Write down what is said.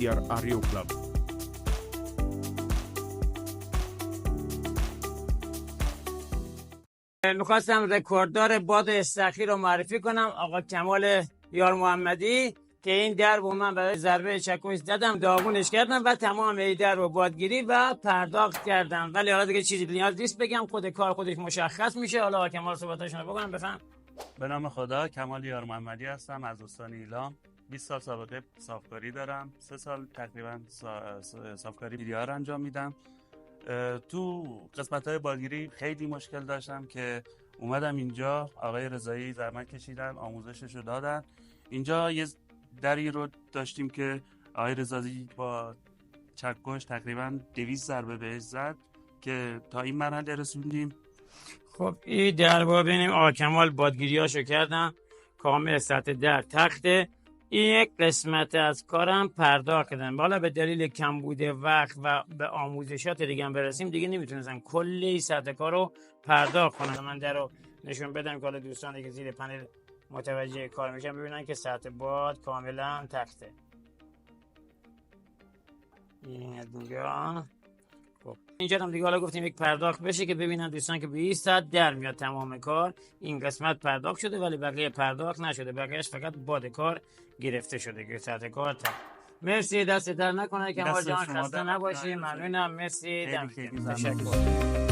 دیگر آریو کلاب. میخواستم رکورددار باد استخری رو معرفی کنم، آقا کمال یار محمدی، که این در رو من برای ضربه چکش زدم، داغونش کردم و تمام این در رو بادگیری و پرداخت کردم. ولی حالا دیگه چیزی نیاز نیست بگم، خود کار خودش مشخص میشه. حالا آقا کمال صحبتاشون رو بکنم. بفهم. به نام خدا، کمال یار محمدی هستم از استان ایلام. 20 سال سابقه صافکاری دارم. 3 سال تقریبا صافکاری بیدیار انجام میدم. تو قسمت‌های بادگیری خیلی مشکل داشتم که اومدم اینجا، آقای رضایی زحمت کشیدن، آموزششو دادن. اینجا یه دری رو داشتیم که آقای رضایی با چکش تقریبا 200 ضربه بهش زد که تا این مرحله رسوندیم. خب این در رو ببینیم. آقا کمال بادگیریاشو کردم کامل، سطح در تخته. این یک قسمت از کارم پرداخت کردم. حالا به دلیل کمبود وقت و به آموزشات دیگه هم برسیم، دیگه نمیتونستم کلی سطح کار رو پرداخت کنم. من در رو نشون بدم که حالا دوستانی که زیر پنل متوجه کار میشن ببینن که سطح باد کاملا تخته. این از اینجا. خب اینجا هم دیگه حالا گفتیم یک پرداخت بشه که ببینن دوستان که به این ساعت در میاد تمام کار. این قسمت پرداخت شده ولی بقیه پرداخت نشده، بقیهش فقط باد کار گرفته شده که سطح کار تا. مرسی، دست در نکنه کمال جان، خسته نباشی. ممنونم، مرسی، تشکر.